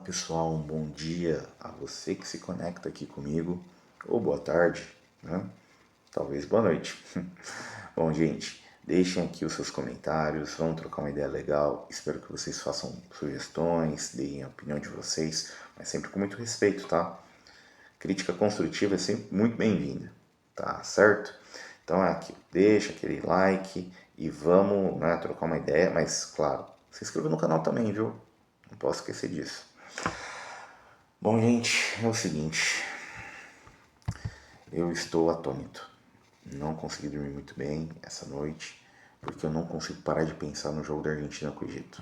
pessoal, um bom dia a você que se conecta aqui comigo, ou boa tarde, né? Talvez boa noite. Bom, gente, deixem aqui os seus comentários, vamos trocar uma ideia legal. Espero que vocês façam sugestões, deem a opinião de vocês, mas sempre com muito respeito, tá? Crítica construtiva é sempre muito bem-vinda, tá certo? Então é aqui, deixa aquele like e vamos, né, trocar uma ideia, mas claro, se inscreva no canal também, viu? Não posso esquecer disso. Bom, gente, é o seguinte, eu estou atônito. Não consegui dormir muito bem essa noite, porque eu não consigo parar de pensar no jogo da Argentina com o Egito.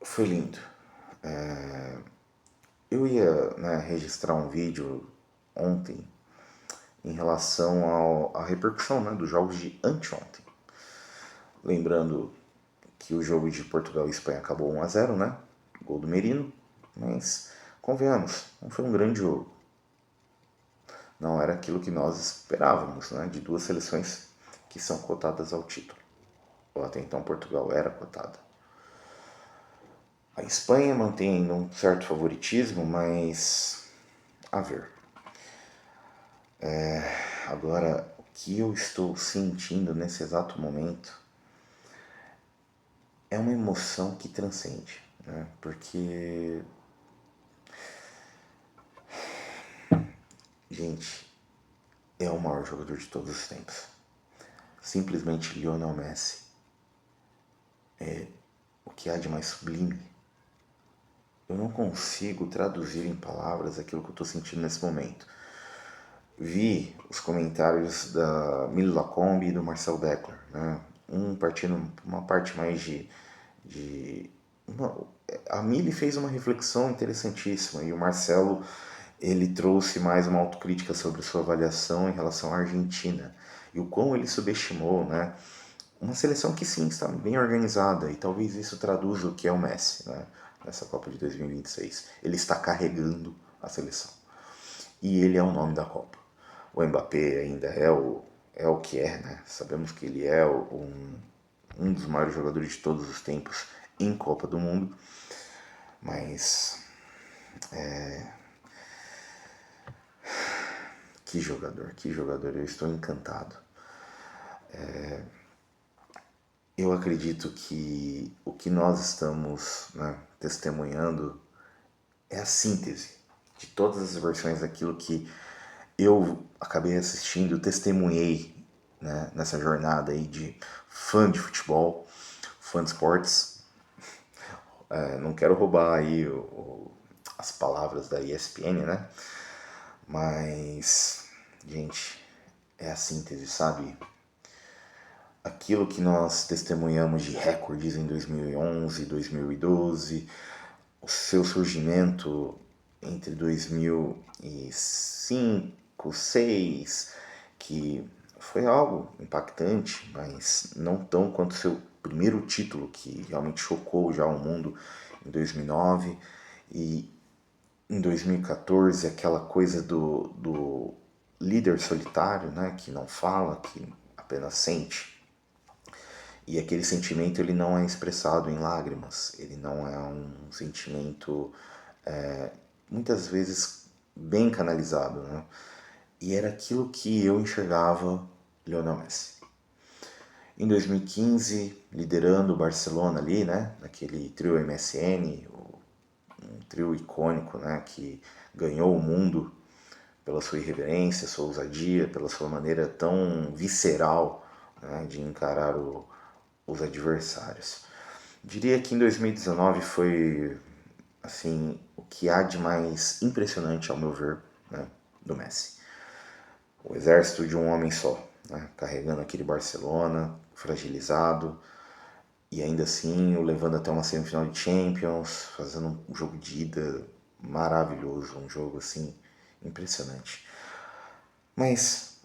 Foi lindo. Eu ia, né, registrar um vídeo ontem em relação à repercussão, né, dos jogos de anteontem. Lembrando que o jogo de Portugal e Espanha acabou 1-0, né? Gol do Merino, mas convenhamos, não foi um grande jogo. Não era aquilo que nós esperávamos, né, de duas seleções que são cotadas ao título. Ou até então Portugal era cotada. A Espanha mantém ainda um certo favoritismo, mas a ver. Agora, o que eu estou sentindo nesse exato momento é uma emoção que transcende, né? Porque, gente, é o maior jogador de todos os tempos. Simplesmente Lionel Messi. É o que há de mais sublime. Eu não consigo traduzir em palavras aquilo que eu estou sentindo nesse momento. Vi os comentários da Milo Lacombe e do Marcel Deckler, né? Um partindo uma parte mais a Mili fez uma reflexão interessantíssima e o Marcelo ele trouxe mais uma autocrítica sobre sua avaliação em relação à Argentina e o quão ele subestimou, né? Uma seleção que sim está bem organizada e talvez isso traduza o que é o Messi, né? Nessa Copa de 2026. Ele está carregando a seleção e ele é o nome da Copa. O Mbappé ainda é o que é, né? Sabemos que ele é um dos maiores jogadores de todos os tempos em Copa do Mundo, mas que jogador, eu estou encantado. Eu acredito que o que nós estamos, né, testemunhando é a síntese de todas as versões daquilo que eu acabei assistindo, testemunhei, né, nessa jornada aí de fã de futebol, fã de esportes. Não quero roubar aí as palavras da ESPN, né? Mas, gente, é a síntese, sabe? Aquilo que nós testemunhamos de recordes em 2011, 2012, o seu surgimento entre 2005, 2006, que foi algo impactante, mas não tão quanto o seu primeiro título, que realmente chocou já o mundo em 2009, e em 2014 aquela coisa do líder solitário, né, que não fala, que apenas sente. E aquele sentimento ele não é expressado em lágrimas, ele não é um sentimento muitas vezes bem canalizado, né? E era aquilo que eu enxergava Lionel Messi. Em 2015, liderando o Barcelona ali, né, naquele trio MSN, um trio icônico, né, que ganhou o mundo pela sua irreverência, sua ousadia, pela sua maneira tão visceral, né, de encarar os adversários. Diria que em 2019 foi assim o que há de mais impressionante ao meu ver, né, do Messi. O exército de um homem só, né, carregando aquele Barcelona fragilizado e ainda assim o levando até uma semifinal de Champions, fazendo um jogo de ida maravilhoso, um jogo assim impressionante. Mas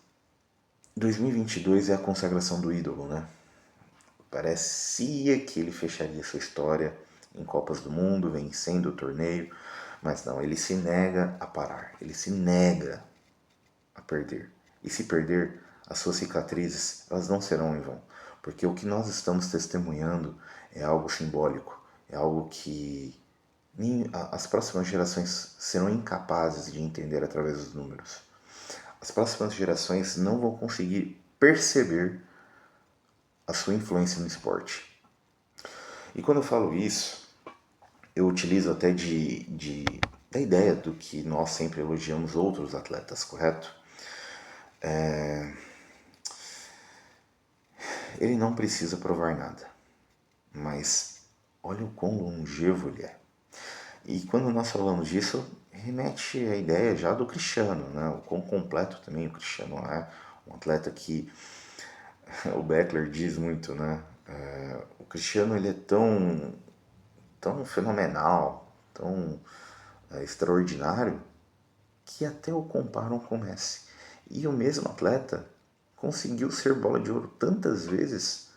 2022 é a consagração do ídolo, né? Parecia que ele fecharia sua história em Copas do Mundo, vencendo o torneio, mas não, ele se nega a parar, ele se nega a perder. E se perder, as suas cicatrizes, elas não serão em vão, porque o que nós estamos testemunhando é algo simbólico, é algo que As próximas gerações serão incapazes de entender através dos números. As próximas gerações não vão conseguir perceber a sua influência no esporte. E quando eu falo isso, eu utilizo até da ideia do que nós sempre elogiamos outros atletas, correto? Ele não precisa provar nada, mas olha o quão longevo ele é. E quando nós falamos disso, remete à ideia já do Cristiano, né? O quão completo também o Cristiano é. Um atleta que o Beckler diz muito, né? O Cristiano ele é tão fenomenal, tão extraordinário, que até o comparam com o Messi. E o mesmo atleta conseguiu ser bola de ouro tantas vezes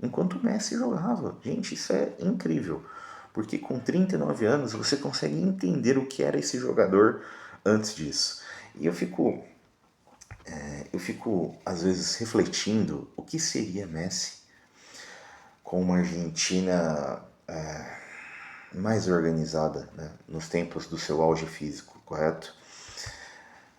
enquanto o Messi jogava. Gente, isso é incrível. Porque com 39 anos você consegue entender o que era esse jogador antes disso. E eu fico às vezes refletindo o que seria Messi com uma Argentina mais organizada, né, nos tempos do seu auge físico, correto?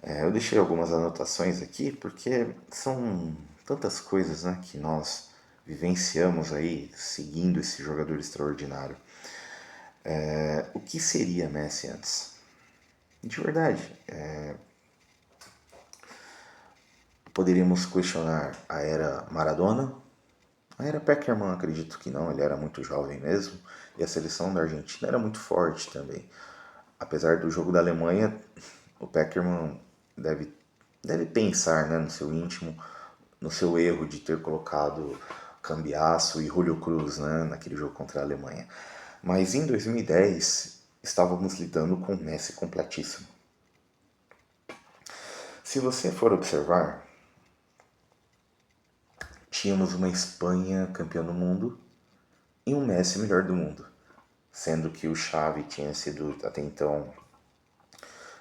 Eu deixei algumas anotações aqui porque são tantas coisas, né, que nós vivenciamos aí seguindo esse jogador extraordinário. O que seria Messi antes? De verdade, poderíamos questionar a era Maradona, a era Peckerman, acredito que não, ele era muito jovem mesmo, e a seleção da Argentina era muito forte também. Apesar do jogo da Alemanha, o Peckerman deve pensar, né, no seu íntimo, no seu erro de ter colocado Cambiasso e Julio Cruz, né, naquele jogo contra a Alemanha. Mas em 2010 estávamos lidando com o Messi completíssimo. Se você for observar, tínhamos uma Espanha campeã do mundo e um Messi melhor do mundo, sendo que o Xavi tinha sido até então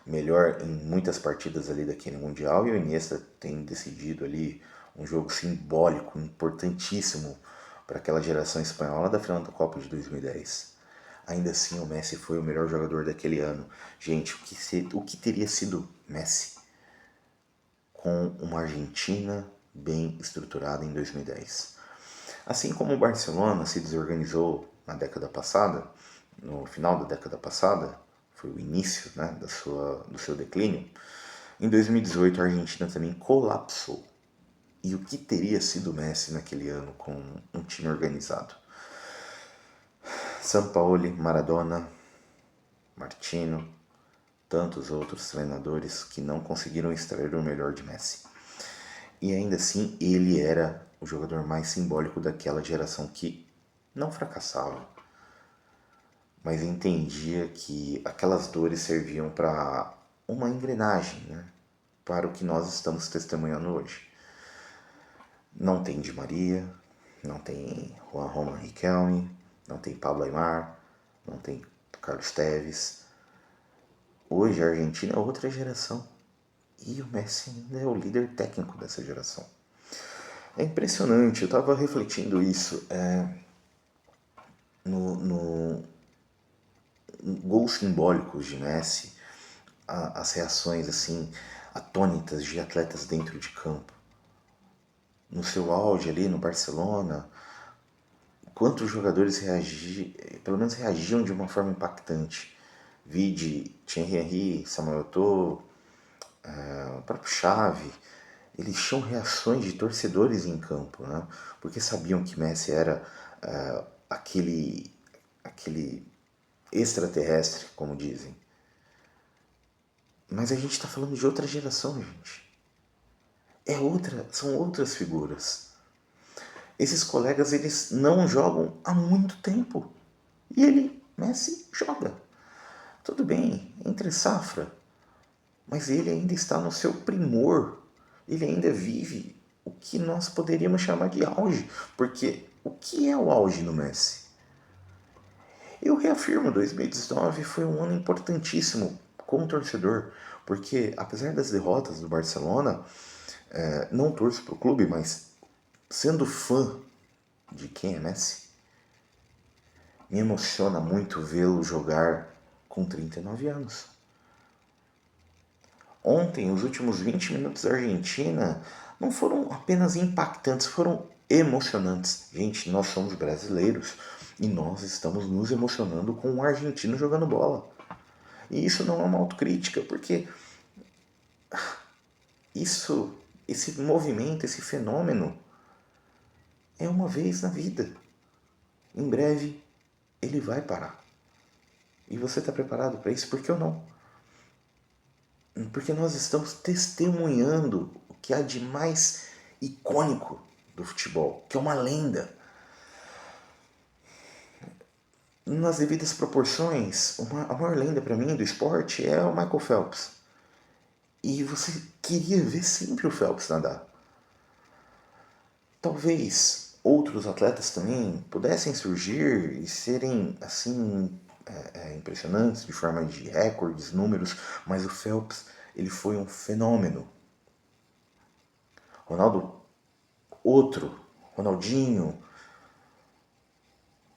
melhor em muitas partidas ali daquele Mundial e o Iniesta tem decidido ali um jogo simbólico, importantíssimo para aquela geração espanhola da final da Copa de 2010. Ainda assim, o Messi foi o melhor jogador daquele ano. Gente, o que teria sido Messi com uma Argentina bem estruturada em 2010? Assim como o Barcelona se desorganizou na década passada, no final da década passada, foi o início, né, do seu declínio, em 2018 a Argentina também colapsou. E o que teria sido o Messi naquele ano com um time organizado? Sampaoli, Maradona, Martino, tantos outros treinadores que não conseguiram extrair o melhor de Messi. E ainda assim, ele era o jogador mais simbólico daquela geração que não fracassava, mas entendia que aquelas dores serviam para uma engrenagem, né? Para o que nós estamos testemunhando hoje. Não tem Di Maria, não tem Juan Román Riquelme, não tem Pablo Aimar, não tem Carlos Tevez. Hoje a Argentina é outra geração e o Messi ainda é o líder técnico dessa geração. É impressionante, eu estava refletindo isso no gols simbólicos de Messi, as reações assim atônitas de atletas dentro de campo. No seu auge ali no Barcelona, quantos jogadores pelo menos reagiam de uma forma impactante. Vide Thierry Henry, Samuel Eto'o, o próprio Xavi, eles tinham reações de torcedores em campo, né? Porque sabiam que Messi era aquele extraterrestre, como dizem. Mas a gente está falando de outra geração, gente. São outras figuras. Esses colegas, eles não jogam há muito tempo. E ele, Messi, joga. Tudo bem, entre safra. Mas ele ainda está no seu primor. Ele ainda vive o que nós poderíamos chamar de auge. Porque o que é o auge no Messi? Eu reafirmo, 2019 foi um ano importantíssimo como torcedor. Porque apesar das derrotas do Barcelona, não torço para o clube, mas sendo fã de quem é Messi, me emociona muito vê-lo jogar com 39 anos. Ontem, os últimos 20 minutos da Argentina não foram apenas impactantes, foram emocionantes. Gente, nós somos brasileiros e nós estamos nos emocionando com o argentino jogando bola. E isso não é uma autocrítica, porque esse movimento, esse fenômeno é uma vez na vida. Em breve ele vai parar. E você está preparado para isso? Por que eu não? Porque nós estamos testemunhando o que há de mais icônico do futebol, que é uma lenda. Nas devidas proporções, a maior lenda para mim do esporte é o Michael Phelps. E você queria ver sempre o Phelps nadar. Talvez outros atletas também pudessem surgir e serem assim impressionantes de forma de recordes, números, mas o Phelps ele foi um fenômeno. Ronaldinho,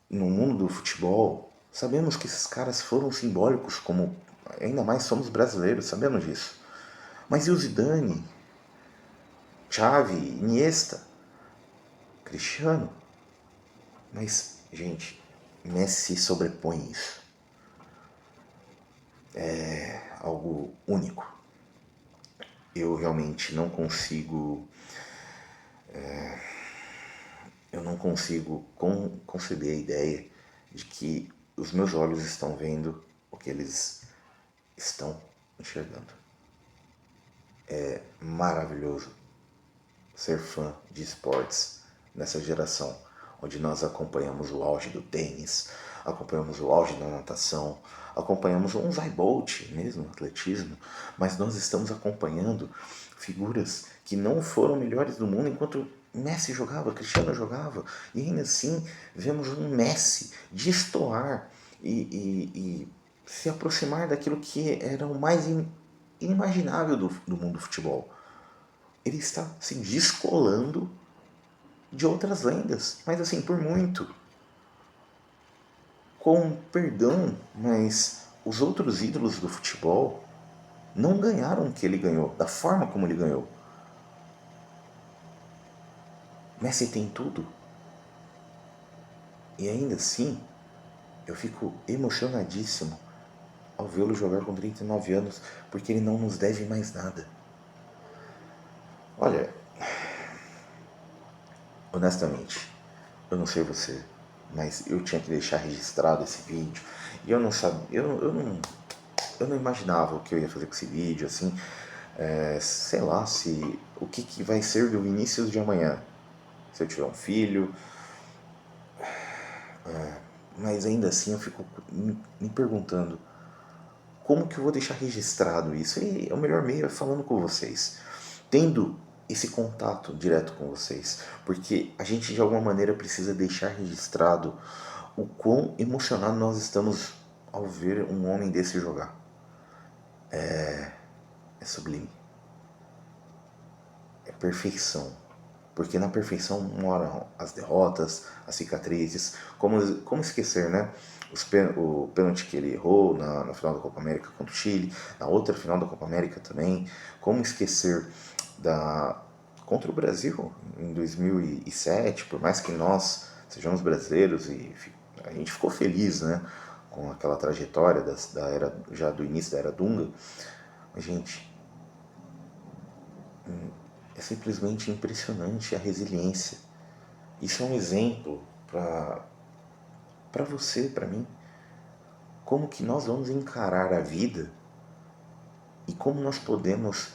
no mundo do futebol, sabemos que esses caras foram simbólicos, como ainda mais somos brasileiros, sabemos disso. Mas e o Zidane, Xavi, Iniesta, Cristiano? Mas, gente, Messi sobrepõe isso. É algo único. Eu realmente não consigo conceber a ideia de que os meus olhos estão vendo o que eles estão enxergando. É maravilhoso ser fã de esportes nessa geração, onde nós acompanhamos o auge do tênis, acompanhamos o auge da natação, acompanhamos um Usain Bolt mesmo, atletismo, mas nós estamos acompanhando figuras que não foram melhores do mundo enquanto Messi jogava, Cristiano jogava, e ainda assim vemos um Messi destoar e se aproximar daquilo que era o mais inimaginável do mundo do futebol. Ele está se descolando de outras lendas, mas assim, por muito. Com perdão, mas os outros ídolos do futebol não ganharam o que ele ganhou, da forma como ele ganhou. Messi tem tudo. E ainda assim, eu fico emocionadíssimo ao vê-lo jogar com 39 anos, porque ele não nos deve mais nada. Olha, honestamente, eu não sei você, mas eu tinha que deixar registrado esse vídeo. E eu não sabia, eu não imaginava o que eu ia fazer com esse vídeo, assim. Sei lá, o que vai ser do Vinícius de amanhã. Se eu tiver um filho. Mas ainda assim eu fico me perguntando como que eu vou deixar registrado isso? E o melhor meio é falando com vocês, tendo esse contato direto com vocês, porque a gente de alguma maneira precisa deixar registrado o quão emocionado nós estamos ao ver um homem desse jogar. É sublime. É perfeição. Porque na perfeição moram as derrotas, as cicatrizes. Como esquecer, né? O pênalti que ele errou na final da Copa América contra o Chile, na outra final da Copa América também. Como esquecer contra o Brasil em 2007, por mais que nós sejamos brasileiros e a gente ficou feliz, né? Com aquela trajetória da era, já do início da era Dunga. Mas, gente, é simplesmente impressionante a resiliência. Isso é um exemplo para você, para mim, como que nós vamos encarar a vida e como nós podemos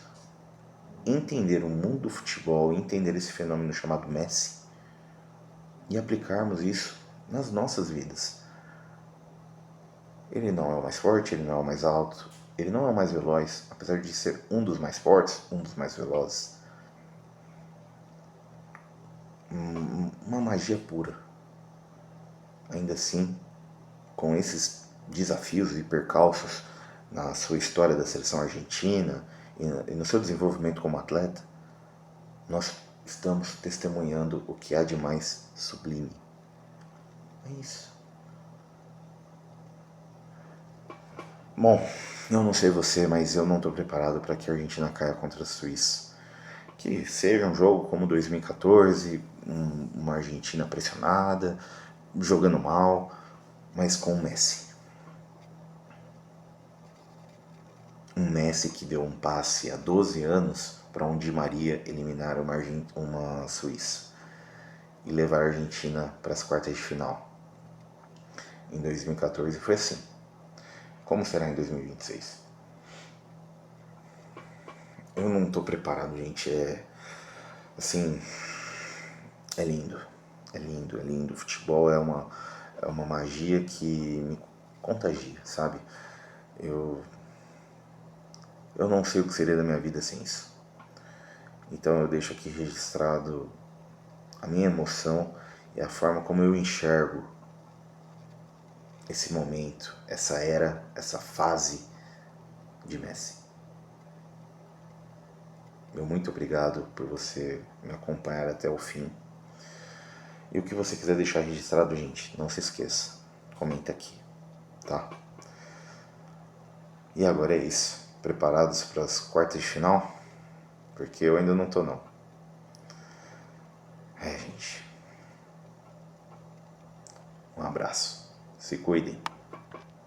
entender o mundo do futebol, entender esse fenômeno chamado Messi e aplicarmos isso nas nossas vidas. Ele não é o mais forte, ele não é o mais alto, ele não é o mais veloz, apesar de ser um dos mais fortes, um dos mais velozes. Uma magia pura. Ainda assim, com esses desafios e percalços na sua história da seleção argentina e no seu desenvolvimento como atleta, nós estamos testemunhando o que há de mais sublime. É isso. Bom, eu não sei você, mas eu não estou preparado para que a Argentina caia contra a Suíça. Que seja um jogo como 2014, uma Argentina pressionada, jogando mal, mas com o Messi. Um Messi que deu um passe há 12 anos para um Di Maria eliminar uma Suíça e levar a Argentina para as quartas de final. Em 2014 foi assim. Como será em 2026? Eu não tô preparado, gente. Assim, é lindo. É lindo, é lindo. O futebol é uma magia que me contagia, sabe? Eu, eu não sei o que seria da minha vida sem isso. Então eu deixo aqui registrado a minha emoção e a forma como eu enxergo esse momento, essa era, essa fase de Messi. Meu muito obrigado por você me acompanhar até o fim. E o que você quiser deixar registrado, gente, não se esqueça. Comenta aqui, tá? E agora é isso. Preparados para as quartas de final? Porque eu ainda não tô não. É, gente. Um abraço. Se cuidem.